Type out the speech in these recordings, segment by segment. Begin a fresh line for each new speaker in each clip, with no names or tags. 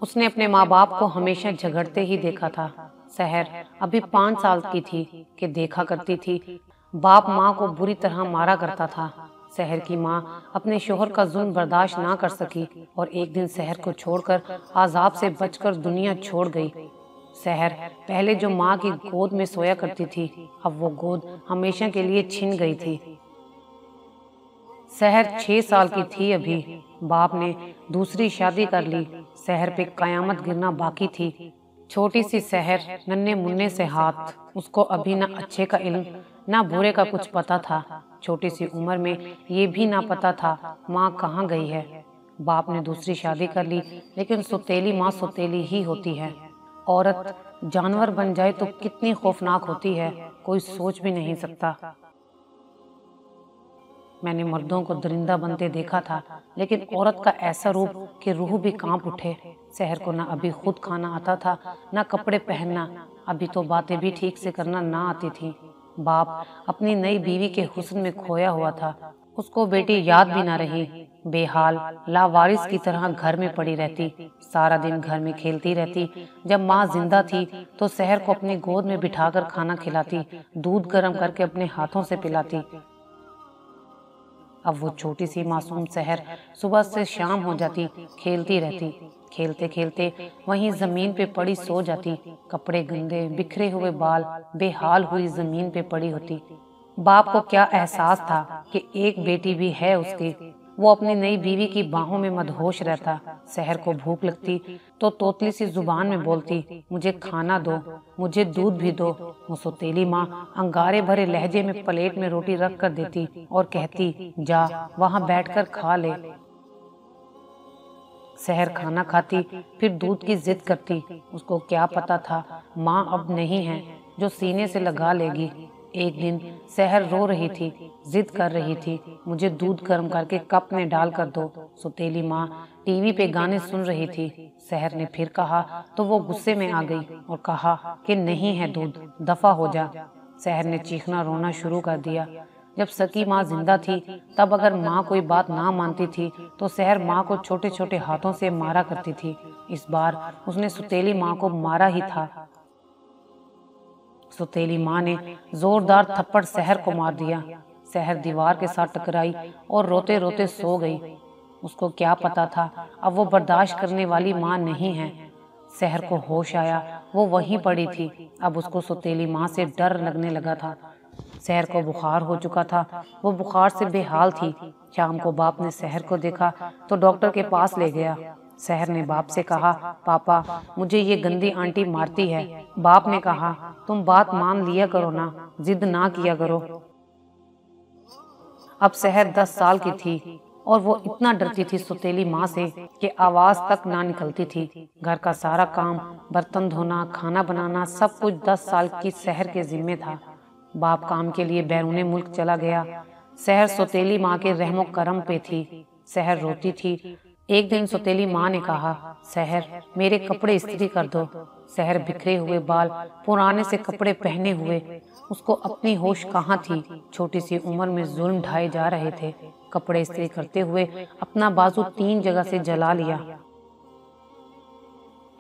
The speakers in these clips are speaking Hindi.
उसने अपने माँ बाप को हमेशा झगड़ते ही देखा था। सहर अभी 5 साल की थी कि देखा करती थी बाप माँ को बुरी तरह मारा करता था। सहर की माँ अपने शोहर का जुल्म बर्दाश्त ना कर सकी और एक दिन सहर को छोड़कर आजाब से बचकर दुनिया छोड़ गई। सहर पहले जो माँ की गोद में सोया करती थी, अब वो गोद हमेशा के लिए छिन गई थी। सहर 6 साल की थी अभी। बाप ने दूसरी शादी कर ली। सहर पे कयामत गिरना बाकी थी। छोटी सी सहर, नन्हे मुन्ने से हाथ, उसको अभी ना अच्छे का इल्म ना बुरे का कुछ पता था। छोटी सी उम्र में ये भी ना पता था माँ कहाँ गई है। बाप ने दूसरी शादी कर ली, लेकिन सौतेली माँ सौतेली ही होती है। औरत जानवर बन जाए तो कितनी खौफनाक होती है, कोई सोच भी नहीं सकता। मैंने मर्दों को दरिंदा बनते देखा था, लेकिन औरत का ऐसा रूप कि रूह भी कांप उठे। सहर को ना अभी खुद खाना आता था, ना कपड़े पहनना, अभी तो बातें भी ठीक से करना ना आती थी। बाप अपनी नई बीवी के हुस्न में खोया हुआ था। उसको बेटी याद भी ना रही। बेहाल लावारिस की तरह घर में पड़ी रहती, सारा दिन घर में खेलती रहती। जब माँ जिंदा थी तो सहर को अपनी गोद में बिठाकर खाना खिलाती, दूध गर्म करके अपने हाथों से पिलाती। अब वो छोटी सी मासूम सहर सुबह से शाम हो जाती, खेलती रहती। खेलते खेलते वहीं जमीन पे पड़ी सो जाती, कपड़े गंदे, बिखरे हुए बाल, बेहाल हुई जमीन पे पड़ी होती। बाप को क्या एहसास था कि एक बेटी भी है उसकी। वो अपनी नई बीवी की बाहों में मदहोश रहता। सहर को भूख लगती तो तोतली सी जुबान में बोलती, मुझे खाना दो, मुझे दूध भी दो। वो सौतेली माँ अंगारे भरे लहजे में प्लेट में रोटी रख कर देती और कहती, जा वहां बैठकर खा ले। सहर खाना खाती, फिर दूध की जिद करती। उसको क्या पता था माँ अब नहीं है जो सीने से लगा लेगी। एक दिन सहर रो रही थी, जिद कर रही थी, मुझे दूध गर्म करके कप में डाल कर दो। सौतेली माँ टीवी पे गाने सुन रही थी। सहर ने फिर कहा तो वो गुस्से में आ गई और कहा कि नहीं है दूध, दफा हो जा। सहर ने चीखना रोना शुरू कर दिया। जब सकी माँ जिंदा थी तब अगर माँ कोई बात ना मानती थी तो सहर माँ को छोटे छोटे हाथों से मारा करती थी। इस बार उसने सौतेली माँ को मारा ही था। सौतेली माँ ने जोरदार थप्पड़ सहर को मार दिया। सहर दीवार के साथ टकराई और रोते रोते सो गई। उसको क्या पता था अब वो बर्दाश्त करने वाली माँ नहीं है। सहर को होश आया, वो वहीं पड़ी थी। अब उसको सौतेली माँ से डर लगने लगा था। सहर को बुखार हो चुका था, वो बुखार से बेहाल थी। शाम को बाप ने सहर को देखा तो डॉक्टर के पास ले गया। सहर ने बाप से कहा, पापा मुझे ये गंदी आंटी मारती है। बाप ने कहा, तुम बात मान लिया करो ना, जिद ना किया करो। अब सहर 10 साल की थी और वो इतना डरती थी सौतेली माँ से कि आवाज तक ना निकलती थी। घर का सारा काम, बर्तन धोना, खाना बनाना, सब कुछ 10 साल की सहर के जिम्मे था। बाप काम के लिए बैरूने मुल्क चला गया। सहर सौतेली माँ के रहमो करम पे थी। सहर रोती थी। एक दिन सौतेली माँ ने कहा, सहर मेरे कपड़े इस्त्री कर दो। सहर बिखरे हुए बाल, पुराने से कपड़े पहने हुए, उसको अपनी होश कहाँ थी। छोटी सी उम्र में जुल्म ढाए जा रहे थे। कपड़े इस्त्री करते हुए अपना बाजू 3 जगह से जला लिया।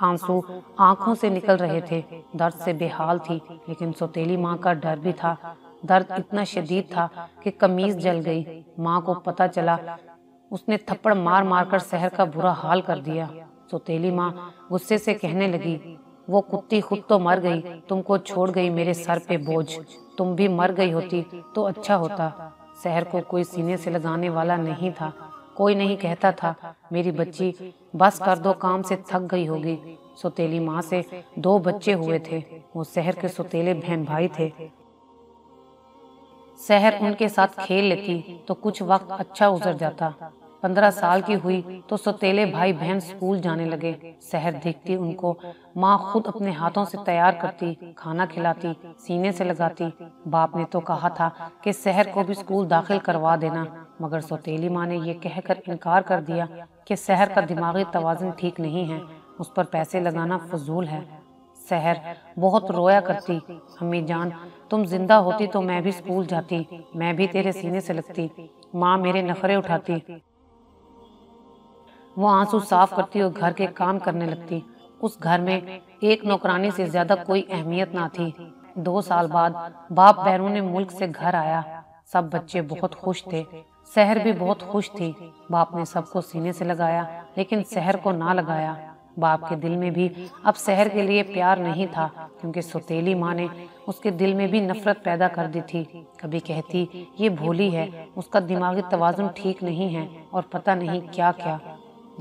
आंसू आंखों से निकल रहे थे। दर्द से बेहाल थी, लेकिन सौतेली माँ का डर भी था। दर्द इतना शदीद था कि कमीज जल गई। माँ को पता चला। उसने थप्पड़ मार मार कर सहर का बुरा हाल कर दिया। सौतेली माँ गुस्से से कहने लगी, वो कुत्ती खुद तो मर गई, तुमको छोड़ गई मेरे सर पे बोझ। तुम भी मर गई होती तो अच्छा होता। सहर को कोई सीने से लगाने वाला नहीं था। कोई नहीं कहता था, मेरी बच्ची बस कर दो, काम से थक गई होगी। सौतेली माँ से 2 बच्चे हुए थे। वो सहर के सौतेले बहन भाई थे। सहर उनके साथ खेल लेती तो कुछ वक्त अच्छा गुजर जाता। 15 साल की हुई तो सौतेले भाई बहन स्कूल जाने लगे। सहर देखती उनको। माँ खुद अपने हाथों से तैयार करती, खाना खिलाती, सीने से लगाती। बाप ने तो कहा था कि सहर को भी स्कूल दाखिल करवा देना, मगर सौतेली माँ ने ये कहकर इनकार कर दिया कि सहर का दिमागी तवाज़ुन ठीक नहीं है, उस पर पैसे लगाना फजूल है। सहर बहुत रोया करती, अम्मी जान तुम जिंदा होती तो मैं भी स्कूल जाती, मैं भी तेरे सीने से लगती। माँ मेरे नखरे उठाती। वो आंसू साफ करती और घर के काम करने लगती। उस घर में एक नौकरानी से ज्यादा कोई अहमियत ना थी। 2 साल बाद बाप बैरून मुल्क से घर आया। सब बच्चे बहुत खुश थे। शहर भी बहुत खुश थी। बाप ने सबको सीने से लगाया, लेकिन शहर को ना लगाया। बाप के दिल में भी अब शहर के लिए प्यार नहीं था, क्योंकि सौतेली माँ ने उसके दिल में भी नफरत पैदा कर दी थी। कभी कहती ये भोली है, उसका दिमागी तवाजुन ठीक नहीं है और पता नहीं क्या क्या,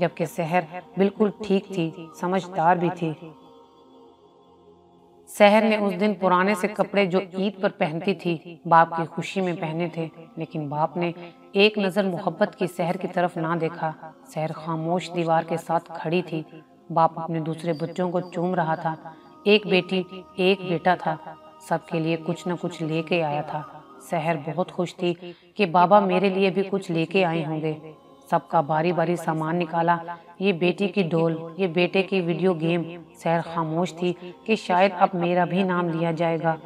जबकि शहर बिल्कुल ठीक थी, समझदार भी थी। शहर ने उस दिन पुराने से कपड़े जो ईद पर पहनती थी बाप की खुशी में पहने थे, लेकिन बाप ने एक नजर मोहब्बत की शहर की तरफ ना देखा। शहर खामोश दीवार के साथ खड़ी थी। बाप अपने दूसरे बच्चों को चूम रहा था। एक बेटी एक बेटा था, सबके लिए कुछ न कुछ लेके आया था। शहर बहुत खुश थी कि बाबा मेरे लिए भी कुछ लेके आए होंगे। सबका बारी बारी सामान निकाला। ये बेटी की डोल, ये बेटे की वीडियो गेम। शहर खामोश थी कि शायद अब मेरा भी नाम लिया जाएगा,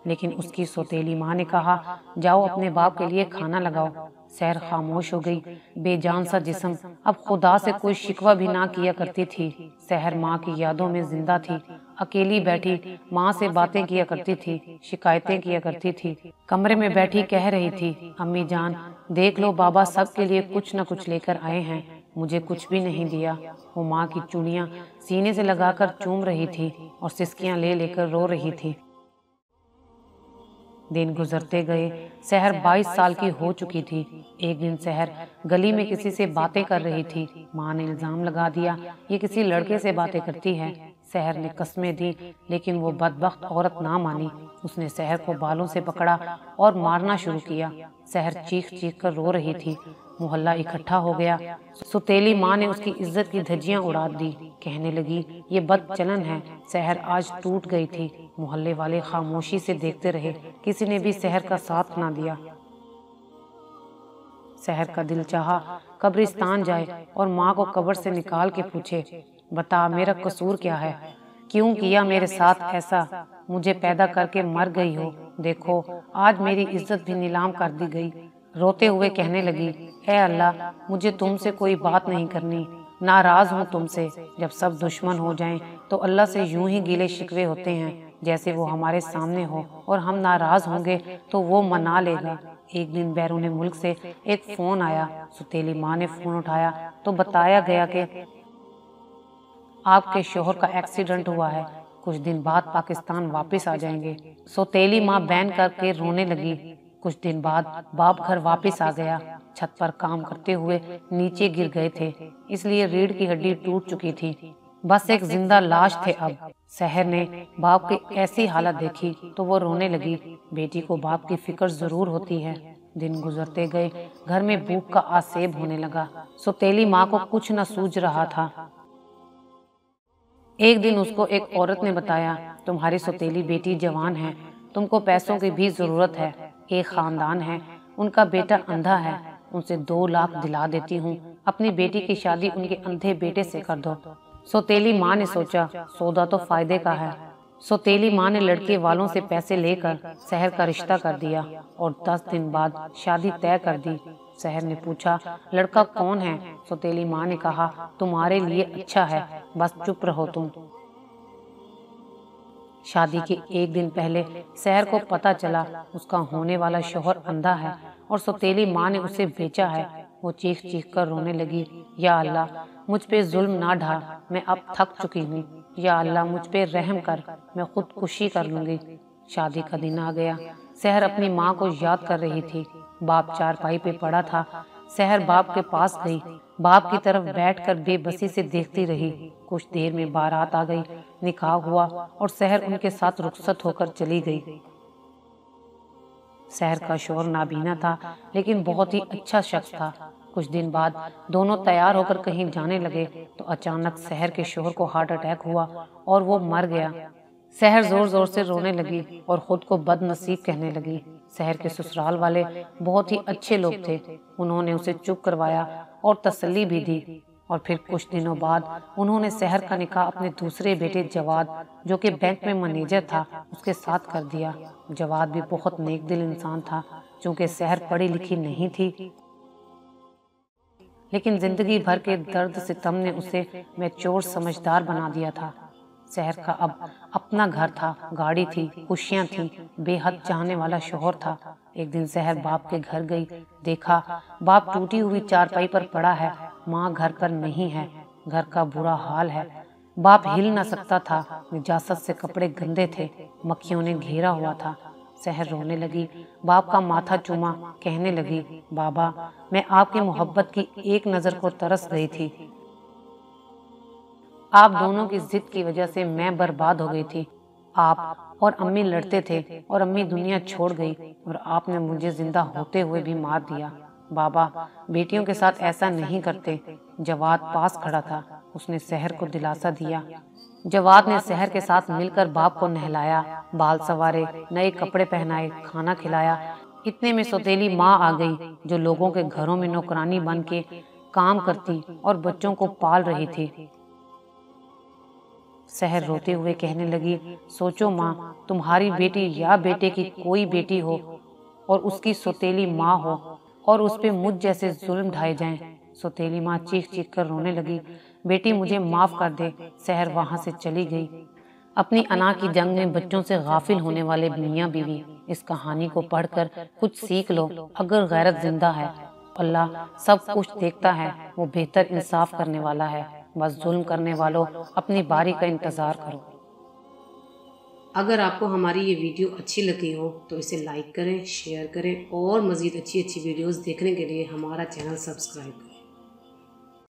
लेकिन उसकी सौतेली माँ ने कहा जाओ अपने बाप के लिए खाना लगाओ। शहर खामोश हो गई। बेजान सा जिस्म अब खुदा से कोई शिकवा भी ना किया करती थी। शहर माँ की यादों में जिंदा थी। अकेली बैठी माँ से बातें किया करती थी, शिकायतें किया करती थी। कमरे में बैठी कह रही थी अम्मी जान देख लो, बाबा सबके लिए कुछ न कुछ लेकर आए हैं, मुझे कुछ भी नहीं दिया। वो माँ की चूड़ियाँ सीने से लगाकर चूम रही थी और सिसकियाँ ले लेकर रो रही थी। दिन गुजरते गए। शहर 22 साल की हो चुकी थी। एक दिन शहर गली में किसी से बातें कर रही थी। माँ ने इल्जाम लगा दिया ये किसी लड़के से बातें करती है। शहर ने कस्में दी, लेकिन वो बदबख्त औरत ना मानी। उसने शहर को बालों से पकड़ा और मारना शुरू किया। शहर चीख चीख कर रो रही थी। मोहल्ला इकट्ठा हो गया। सौतेली माँ ने उसकी इज्जत की धज्जियां उड़ा दी। कहने लगी ये बदचलन है। शहर आज टूट गई थी। मोहल्ले वाले खामोशी से देखते रहे, किसी ने भी शहर का साथ ना दिया। शहर का दिल चाहा कब्रिस्तान जाए और माँ को कब्र से निकाल के पूछे बता मेरा कसूर क्या है, क्यों किया मेरे साथ ऐसा, मुझे पैदा करके मर गई हो, देखो आज मेरी इज्जत भी नीलाम कर दी गई। रोते हुए कहने लगी ऐ अल्लाह मुझे तुमसे कोई बात नहीं करनी, नाराज हूँ तुमसे। जब सब दुश्मन हो जाएं तो अल्लाह से यूं ही गिले शिकवे होते हैं जैसे वो हमारे सामने हो, और हम नाराज होंगे तो वो मना लेगा। एक दिन बैरून मुल्क से एक फोन आया। सौतेली माँ ने फोन उठाया तो बताया गया कि आपके शोहर का एक्सीडेंट हुआ है, कुछ दिन बाद पाकिस्तान वापस आ जाएंगे। सौतेली माँ बैन करके रोने लगी। कुछ दिन बाद बाप घर वापस आ गया। छत पर काम करते हुए नीचे गिर गए थे, इसलिए रीढ़ की हड्डी टूट चुकी थी, बस एक जिंदा लाश थे। अब शहर ने बाप की ऐसी हालत देखी तो वो रोने लगी। बेटी को बाप की फिक्र जरूर होती है। दिन गुजरते गए। घर में भूख का आसेब होने लगा। सौतेली माँ को कुछ न सूझ रहा था। एक दिन उसको एक औरत ने बताया तुम्हारी सौतेली बेटी जवान है, तुमको पैसों की भी जरूरत है। एक खानदान है, उनका बेटा अंधा है, उनसे 2 लाख दिला देती हूँ, अपनी बेटी की शादी उनके अंधे बेटे से कर दो। सौतेली माँ ने सोचा सौदा तो फायदे का है। सौतेली माँ ने लड़के वालों से पैसे लेकर शहर का रिश्ता कर दिया और 10 दिन बाद शादी तय कर दी। शहर ने पूछा लड़का कौन है? सौतेली माँ ने कहा तुम्हारे लिए अच्छा है, बस चुप रहो तुम। शादी के एक दिन पहले शहर को पता चला उसका होने वाला शौहर अंधा है और सौतेली माँ ने उसे बेचा है। वो चीख चीख कर रोने लगी, या अल्लाह मुझ पे जुल्म ना ढा, मैं अब थक चुकी हूँ, या अल्लाह मुझ पे रहम कर, मैं खुदकुशी कर लूंगी। शादी का दिन आ गया। शहर अपनी माँ को याद कर रही थी। बाप चारपाई पे पड़ा था। शहर बाप के पास गई। बाप की तरफ बैठकर बेबसी से देखती रही। कुछ देर में बारात आ गई। निकाह हुआ और शहर उनके साथ रुखसत होकर चली गई। शहर का शौहर नाबीना था, लेकिन बहुत ही अच्छा शख्स था। कुछ दिन बाद दोनों तैयार होकर कहीं जाने लगे तो अचानक शहर के शौहर को हार्ट अटैक हुआ और वो मर गया। शहर जोर जोर से रोने लगी और खुद को बदनसीब कहने लगी। शहर के ससुराल वाले बहुत ही अच्छे लोग थे। उन्होंने उसे चुप करवाया और तसल्ली भी दी, और फिर कुछ दिनों बाद उन्होंने शहर का निकाह अपने दूसरे बेटे जवाद, जो कि बैंक में मैनेजर था, उसके साथ कर दिया। जवाद भी बहुत नेक दिल इंसान था। चूंकि शहर पढ़ी लिखी नहीं थी, लेकिन जिंदगी भर के दर्द सितम ने उसे मैच्योर समझदार बना दिया था। शहर का अब अपना घर था, गाड़ी थी, खुशियां थी, बेहद चाहने वाला शौहर था। एक दिन शहर बाप के घर गई, देखा बाप टूटी हुई चारपाई पर पड़ा है, माँ घर पर नहीं है। घर का बुरा हाल है, बाप हिल न सकता था, निजासत से कपड़े गंदे थे, मक्खियों ने घेरा हुआ था। शहर रोने लगी, बाप का माथा चूमा, कहने लगी, बाबा मैं आपकी मोहब्बत की एक नज़र को तरस गई थी। आप दोनों की जिद की वजह से मैं बर्बाद हो गई थी। आप और अम्मी लड़ते थे और अम्मी दुनिया छोड़ गई और आपने मुझे जिंदा होते हुए भी मार दिया। बाबा बेटियों के साथ ऐसा नहीं करते। जवाद पास खड़ा था, उसने शहर को दिलासा दिया। जवाद ने शहर के साथ मिलकर बाप को नहलाया, बाल संवारे, नए कपड़े पहनाए, खाना खिलाया। इतने में सौतेली माँ आ गई, जो लोगों के घरों में नौकरानी बन के काम करती और बच्चों को पाल रही थी। शहर रोते हुए कहने लगी, सोचो माँ, तुम्हारी बेटी या बेटे की कोई बेटी हो और उसकी सौतेली माँ हो और उस पे मुझ जैसे जुल्म ढाए जाएं। सौतेली माँ चीख चीख कर रोने लगी, बेटी मुझे माफ कर दे। शहर वहां से चली गई। अपनी अना की जंग में बच्चों से गाफिल होने वाले मियाँ बीवी, इस कहानी को पढ़कर कुछ सीख लो। अगर गैरत जिंदा है, अल्लाह सब कुछ देखता है, वो बेहतर इंसाफ करने वाला है। बस जुल्म करने वालों, अपनी बारी का इंतजार करो।
अगर आपको हमारी ये वीडियो अच्छी लगी हो तो इसे लाइक करें, शेयर करें और मज़ीद अच्छी अच्छी वीडियोस देखने के लिए हमारा चैनल सब्सक्राइब करें।